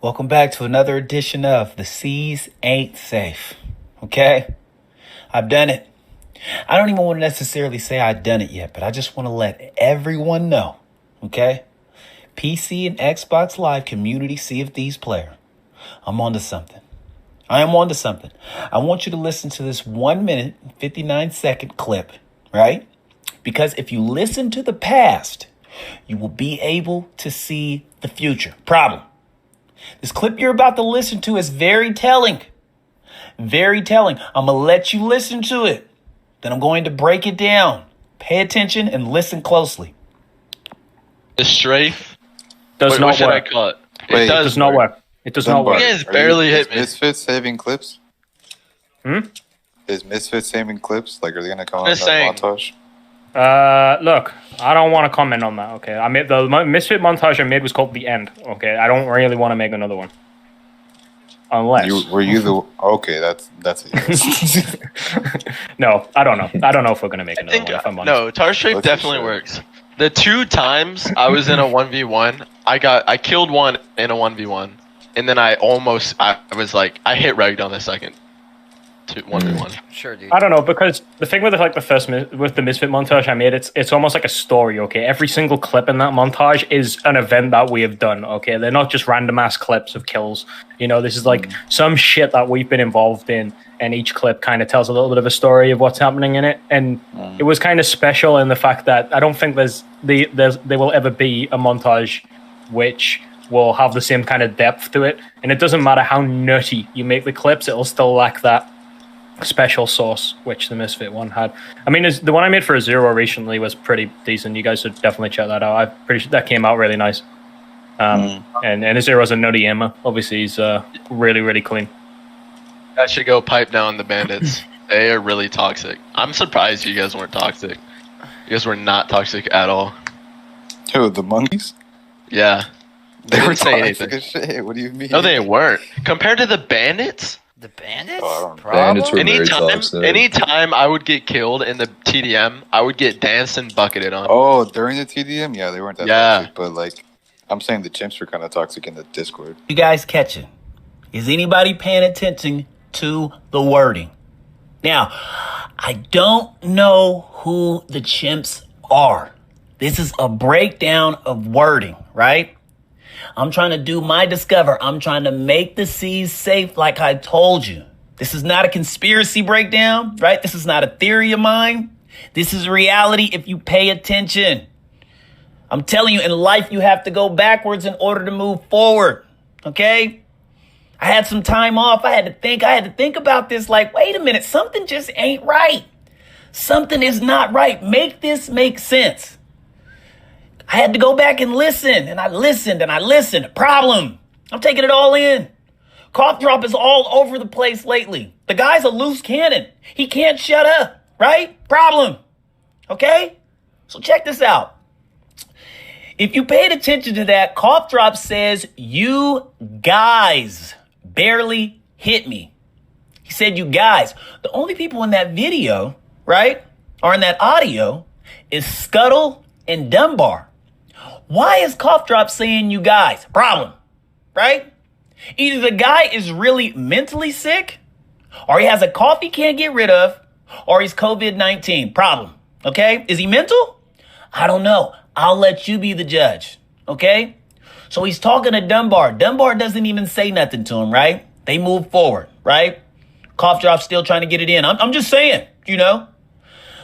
Welcome back to another edition of The Seas Ain't Safe. Okay? I've done it. I don't even want to necessarily say I've done it yet, but I just want to let everyone know. Okay? PC and Xbox Live community Sea of Thieves player. I'm onto something. I am onto something. I want you to listen to this 1 minute, 59 second clip, right? Because if you listen to the past, you will be able to see the future. Problem. This clip you're about to listen to is very telling. Very telling. I'm going to let you listen to it. Then I'm going to break it down. Pay attention and listen closely. The strafe does not work. I call it? It does not work. It does not work. You guys barely hit me. Is Misfits saving clips? Hmm? Is Misfits saving clips? Like, are they going to come out in Just that saying. montage? Look, I don't want to comment on that, okay? I made the Misfit montage I made was called The End, okay? I don't really want to make another one. Unless... Okay, that's a yes. No, I don't know. I don't know if we're going to make another one, if I'm honest. No, Tar Strafe definitely works. The 2 times I was in a 1v1, I killed one in a 1v1, and then I was like, I hit reg on the second 1v1. Sure, dude. I don't know, because the thing with with the Misfit montage I made, it's almost like a story, okay? Every single clip in that montage is an event that we have done, okay? They're not just random ass clips of kills. You know, this is like some shit that we've been involved in, and each clip kind of tells a little bit of a story of what's happening in it. And it was kind of special in the fact that I don't think there will ever be a montage which will have the same kind of depth to it. And it doesn't matter how nutty you make the clips, it'll still lack that special sauce which the Misfit one had. I mean, the one I made for a Zero recently was pretty decent. You guys should definitely check that out. I'm pretty sure that came out really nice. And a Zero's a nutty Emma. Obviously, he's really, really clean. I should go pipe down the bandits. They are really toxic. I'm surprised you guys weren't toxic. You guys were not toxic at all. Who, the monkeys? Yeah. They were didn't say toxic anything. as shit. What do you mean? No, they weren't. Compared to the bandits, The bandits? Oh, I don't know. Bandits were very toxic. anytime I would get killed in the TDM, I would get danced and bucketed on. Oh, during the TDM? Yeah, they weren't that Yeah. toxic. But, like, I'm saying the chimps were kind of toxic in the Discord. You guys catching? Is anybody paying attention to the wording? Now, I don't know who the chimps are. This is a breakdown of wording, right? I'm trying to do my discover. I'm trying to make the seas safe like I told you. This is not a conspiracy breakdown, right? This is not a theory of mine. This is reality if you pay attention. I'm telling you, in life, you have to go backwards in order to move forward, okay? I had some time off. I had to think about this like, wait a minute, something just ain't right. Something is not right. Make this make sense. I had to go back and listen, and I listened and I listened. Problem. I'm taking it all in. Kauffdrop is all over the place lately. The guy's a loose cannon. He can't shut up, right? Problem. Okay? So check this out. If you paid attention to that, Kauffdrop says, you guys barely hit me. He said, you guys. The only people in that video, right, or in that audio is Scuttle and Dunbar. Why is Kauffdrop saying you guys? Problem, right? Either the guy is really mentally sick, or he has a cough he can't get rid of, or he's COVID-19. Problem, okay? Is he mental? I don't know. I'll let you be the judge, okay? So he's talking to Dunbar. Dunbar doesn't even say nothing to him, right? They move forward, right? Kauffdrop's still trying to get it in. I'm just saying, you know?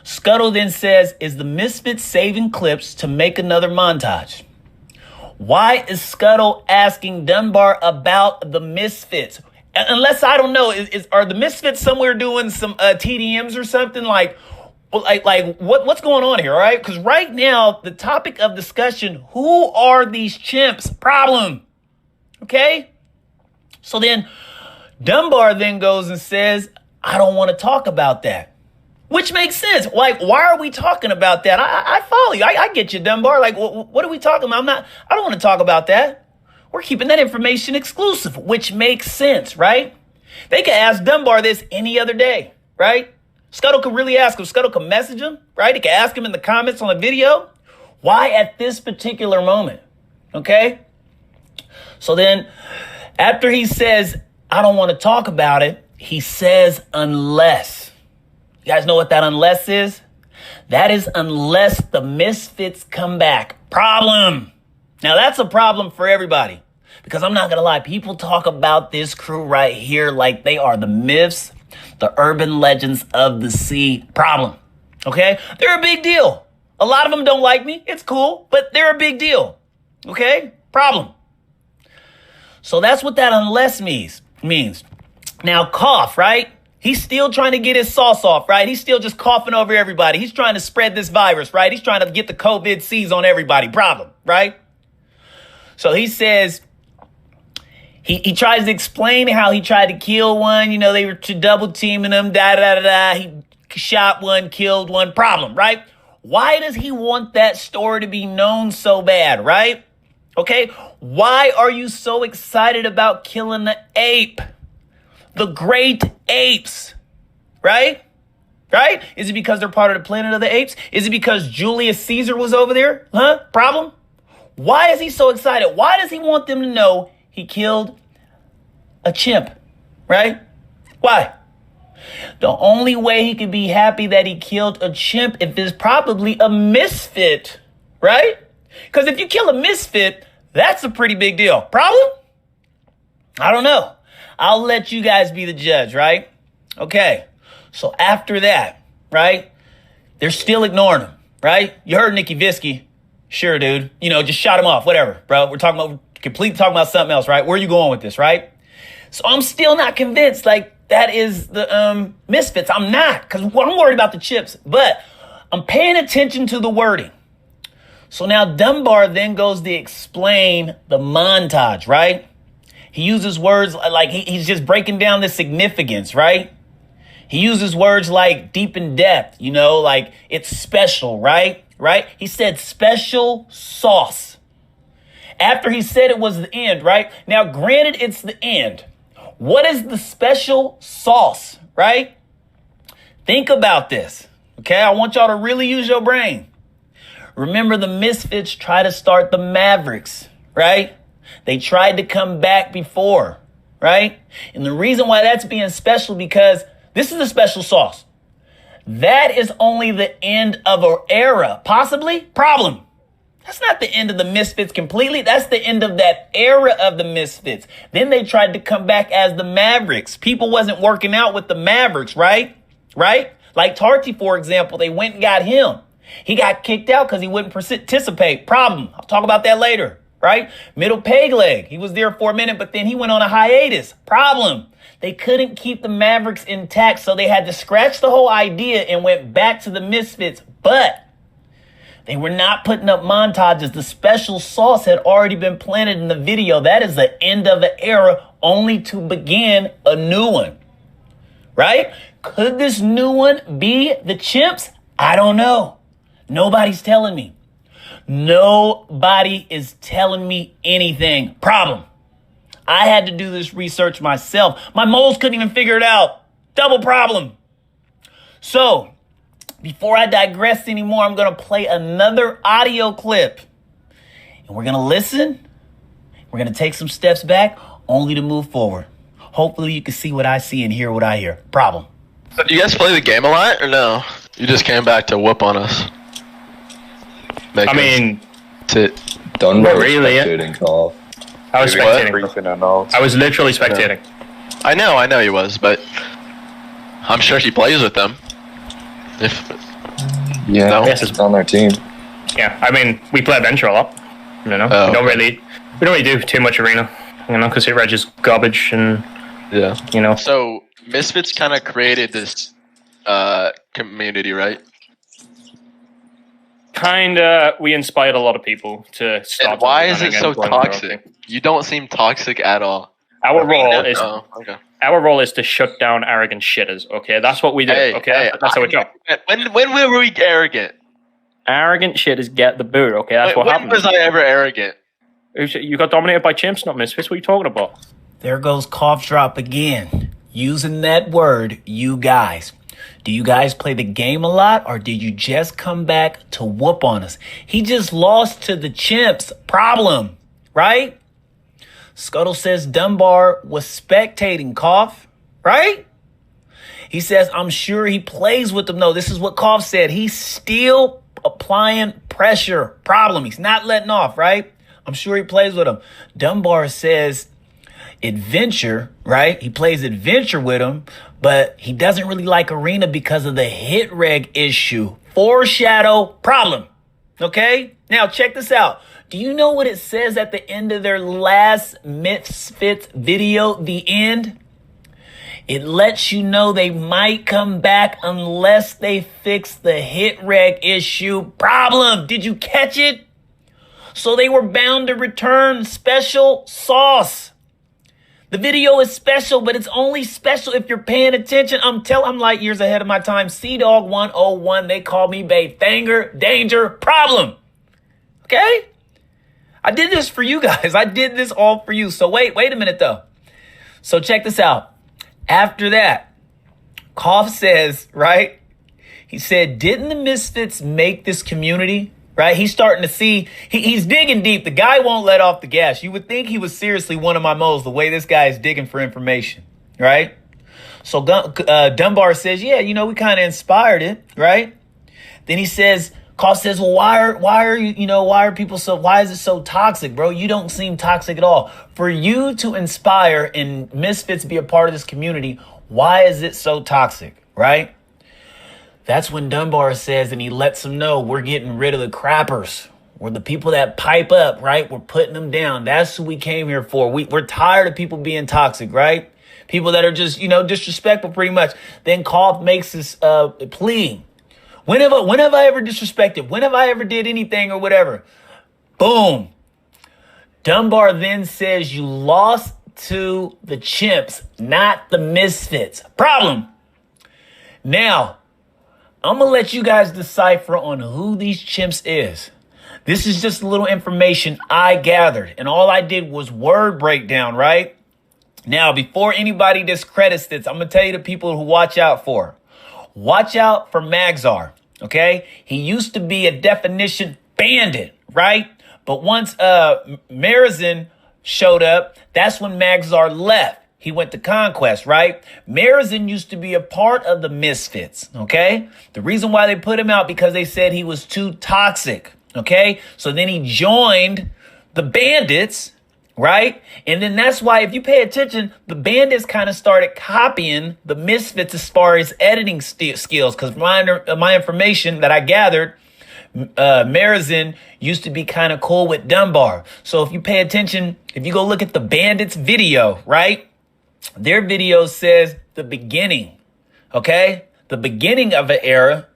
Scuttle then says, is the Misfits saving clips to make another montage? Why is Scuttle asking Dunbar about the Misfits? Unless, I don't know, are the Misfits somewhere doing some TDMs or something? Like what's going on here, all right? Because right now, the topic of discussion, who are these chimps? Problem, okay? So then Dunbar then goes and says, I don't want to talk about that. Which makes sense. Like, why are we talking about that? I follow you. I get you, Dunbar. Like, what are we talking about? I don't want to talk about that. We're keeping that information exclusive, which makes sense, right? They could ask Dunbar this any other day, right? Scuttle could really ask him. Scuttle could message him, right? He could ask him in the comments on the video. Why at this particular moment? Okay? So then, After he says, I don't want to talk about it, he says, unless. You guys know what that unless is? That is unless the Misfits come back. Problem. Now, that's a problem for everybody. Because I'm not going to lie, people talk about this crew right here like they are the myths, the urban legends of the sea. Problem. Okay? They're a big deal. A lot of them don't like me. It's cool, but they're a big deal. Okay? Problem. So that's what that unless means. Now, cough, right? He's still trying to get his sauce off, right? He's still just coughing over everybody. He's trying to spread this virus, right? He's trying to get the COVID C's on everybody. Problem, right? So he says, he tries to explain how he tried to kill one. You know, they were double teaming him, He shot one, killed one. Problem, right? Why does he want that story to be known so bad, right? Okay, why are you so excited about killing the ape? The great apes, right? Right? Is it because they're part of the Planet of the Apes? Is it because Julius Caesar was over there? Huh? Problem? Why is he so excited? Why does he want them to know he killed a chimp, right? Why? The only way he could be happy that he killed a chimp if it's probably a misfit, right? Because if you kill a misfit, that's a pretty big deal. Problem? I don't know. I'll let you guys be the judge, right? Okay. So after that, right, they're still ignoring him, right? You heard Nicky Visky. Sure, dude. You know, just shot him off. Whatever, bro. We're talking about something else, right? Where are you going with this, right? So I'm still not convinced, like, that is the misfits. I'm not, because I'm worried about the chips. But I'm paying attention to the wording. So now Dunbar then goes to explain the montage, right? He uses words like he's just breaking down the significance, right? He uses words like deep in depth, you know, like it's special, right? Right? He said special sauce. After he said it was the end, right? Now, granted, it's the end. What is the special sauce, right? Think about this, okay? I want y'all to really use your brain. Remember, the Misfits try to start the Mavericks, right? They tried to come back before, right? And the reason why that's being special, because this is a special sauce. That is only the end of an era, possibly. Problem. That's not the end of the Misfits completely. That's the end of that era of the Misfits. Then they tried to come back as the Mavericks. People wasn't working out with the Mavericks, right? Right? Like Tarty, for example, they went and got him. He got kicked out because he wouldn't participate. Problem. I'll talk about that later. Right? Middle peg leg. He was there for a minute, but then he went on a hiatus. Problem. They couldn't keep the Mavericks intact, so they had to scratch the whole idea and went back to the Misfits. But they were not putting up montages. The special sauce had already been planted in the video. That is the end of an era, only to begin a new one. Right? Could this new one be the Chimps? I don't know. Nobody's telling me. Nobody is telling me anything. Problem. I had to do this research myself. My moles couldn't even figure it out. Double problem. So, before I digress anymore, I'm going to play another audio clip. And we're going to listen. We're going to take some steps back, only to move forward. Hopefully you can see what I see and hear what I hear. Problem. So do you guys play the game a lot, or no? You just came back to whoop on us. Don't really. Spectating call. I was spectating. I was literally spectating. I know he was, but I'm sure he plays with them. Yes, it's on their team. Yeah, I mean, we play Adventure a lot. You know, we don't really do too much arena. You know, because it regs garbage and you know. So Misfits kind of created this community, right? Kinda, we inspired a lot of people to start. And why is it so toxic? You don't seem toxic at all. Our role is to shut down arrogant shitters. Okay, that's what we do. That's our job. When were we arrogant? Arrogant shitters get the boot. Okay, that's what happened. When was I ever arrogant? You got dominated by chimps, not Misfits. What are you talking about? There goes Kauffdrop again, using that word, you guys. Do you guys play the game a lot, or did you just come back to whoop on us? He just lost to the Chimps. Problem, right? Scuttle says Dunbar was spectating, Cough, right? He says, I'm sure he plays with them. No, this is what Cough said. He's still applying pressure. Problem. He's not letting off, right? I'm sure he plays with them. Dunbar says adventure, right? He plays adventure with him, but he doesn't really like arena because of the hit reg issue. Foreshadow problem. Okay? Now check this out. Do you know what it says at the end of their last Misfits video, the end? It lets you know they might come back unless they fix the hit reg issue problem. Did you catch it? So they were bound to return special sauce. The video is special, but it's only special if you're paying attention. I'm light years ahead of my time. Dog 101, they call me Bay Thanger, danger, problem. Okay? I did this for you guys. I did this all for you. So wait a minute though. So check this out. After that, Cough says, right? He said, didn't the Misfits make this community? Right? He's starting to see, he's digging deep. The guy won't let off the gas. You would think he was seriously one of my moles, the way this guy is digging for information, right? So Dunbar says, yeah, we kind of inspired it, right? Then he says, Cough says, well, why are people why is it so toxic, bro? You don't seem toxic at all. For you to inspire and Misfits be a part of this community, why is it so toxic, right? That's when Dunbar says, and he lets them know, we're getting rid of the crappers. We're the people that pipe up, right? We're putting them down. That's who we came here for. We're tired of people being toxic, right? People that are just, disrespectful pretty much. Then Cough makes this plea. When have I ever disrespected? When have I ever did anything or whatever? Boom. Dunbar then says you lost to the chimps, not the Misfits. Problem. Now, I'm going to let you guys decipher on who these chimps is. This is just a little information I gathered, and all I did was word breakdown, right? Now, before anybody discredits this, I'm going to tell you the people who watch out for. Watch out for Magzar, okay? He used to be a definition bandit, right? But once Marizin showed up, that's when Magzar left. He went to Conquest, right? Marizin used to be a part of the Misfits, okay? The reason why they put him out because they said he was too toxic, okay? So then he joined the Bandits, right? And then that's why, if you pay attention, the Bandits kind of started copying the Misfits as far as editing skills, because my information that I gathered, Marizin used to be kind of cool with Dunbar. So if you pay attention, if you go look at the Bandits video, right? Their video says the beginning, okay? The beginning of an era.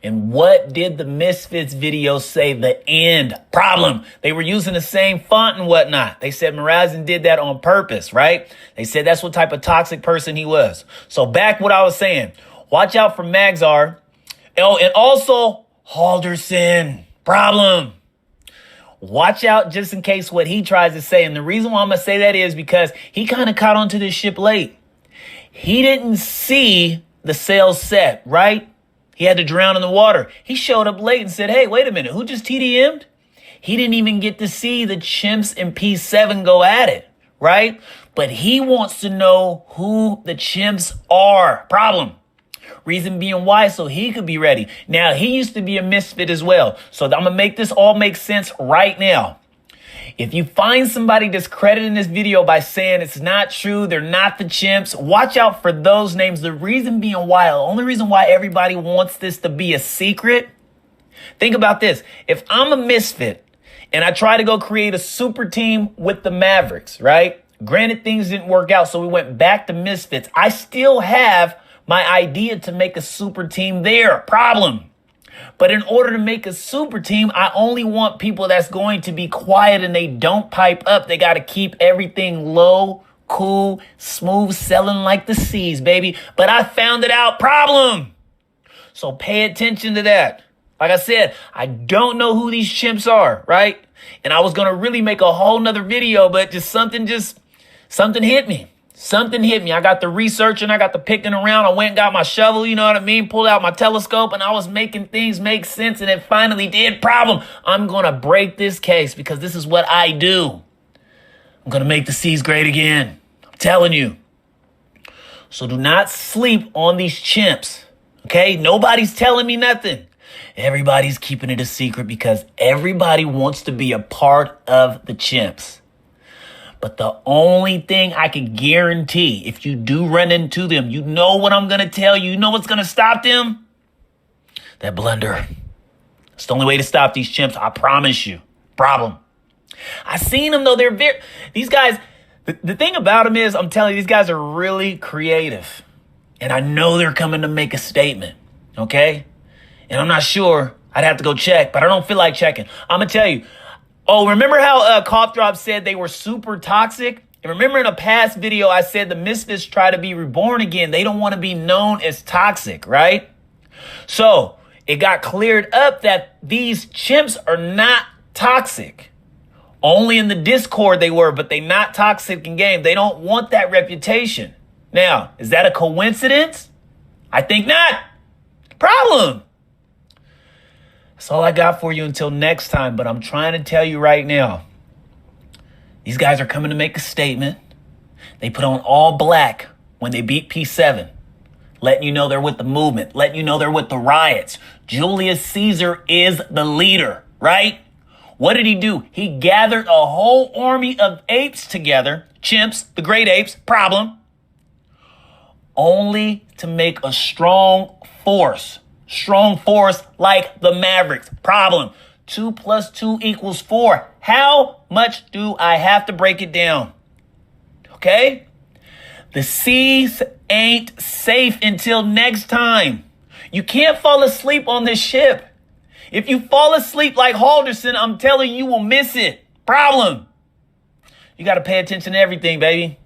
And what did the Misfits video say? The end. Problem. They were using the same font and whatnot. They said Marazin did that on purpose, right? They said that's what type of toxic person he was. So back what I was saying. Watch out for Magzar. Oh, and also Halderson. Problem. Watch out just in case what he tries to say. And the reason why I'm going to say that is because he kind of caught onto this ship late. He didn't see the sail set, right? He had to drown in the water. He showed up late and said, hey, wait a minute. Who just TDM'd? He didn't even get to see the chimps and P7 go at it, right? But he wants to know who the chimps are. Problem. Reason being why, so he could be ready. Now, he used to be a misfit as well. So I'm going to make this all make sense right now. If you find somebody discrediting this video by saying it's not true, they're not the chimps, watch out for those names. The reason being why, the only reason why everybody wants this to be a secret, think about this. If I'm a misfit and I try to go create a super team with the Mavericks, right? Granted, things didn't work out, so we went back to misfits. I still have my idea to make a super team there. Problem. But in order to make a super team, I only want people that's going to be quiet and they don't pipe up. They got to keep everything low, cool, smooth, selling like the seas, baby. But I found it out. Problem. So pay attention to that. Like I said, I don't know who these chimps are, right? And I was going to really make a whole nother video, but something hit me. Something hit me. I got the researching. I got the picking around. I went and got my shovel, you know what I mean? Pulled out my telescope and I was making things make sense and it finally did. Problem. I'm going to break this case because this is what I do. I'm gonna make the seas great again. I'm telling you. So do not sleep on these chimps, okay? Nobody's telling me nothing. Everybody's keeping it a secret because everybody wants to be a part of the chimps. But the only thing I can guarantee, if you do run into them, you know what I'm gonna tell you. You know what's gonna stop them? That blunder. It's the only way to stop these chimps, I promise you. Problem. I seen them though, these guys, the thing about them is, I'm telling you, these guys are really creative. And I know they're coming to make a statement, okay? And I'm not sure, I'd have to go check, but I don't feel like checking. I'm gonna tell you, oh, remember how Kauffdrop said they were super toxic? And remember in a past video, I said the Misfits try to be reborn again. They don't want to be known as toxic, right? So it got cleared up that these chimps are not toxic. Only in the Discord they were, but they not toxic in game. They don't want that reputation. Now, is that a coincidence? I think not. Problem. That's all I got for you until next time, but I'm trying to tell you right now, these guys are coming to make a statement. They put on all black when they beat P7, letting you know they're with the movement, letting you know they're with the riots. Julius Caesar is the leader, right? What did he do? He gathered a whole army of apes together, chimps, the great apes, problem, only to make a strong force like the Mavericks, problem. 2 + 2 = 4. How much do I have to break it down? Okay? The seas ain't safe until next time. You can't fall asleep on this ship. If you fall asleep like Halderson, I'm telling you, you will miss it. Problem. You got to pay attention to everything, baby.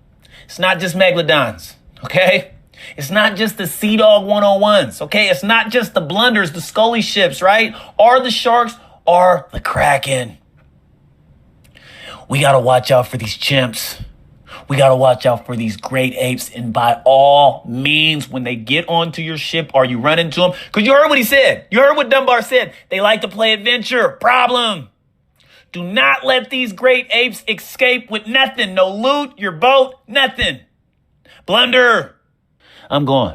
It's not just Megalodons, okay? It's not just the Sea Dog 101s, okay? It's not just the blunders, the Scully ships, right? Or the sharks, or the Kraken. We got to watch out for these chimps. We got to watch out for these great apes. And by all means, when they get onto your ship or you run into them, because you heard what he said. You heard what Dunbar said. They like to play adventure. Problem. Do not let these great apes escape with nothing. No loot, your boat, nothing. Blunder. I'm gone.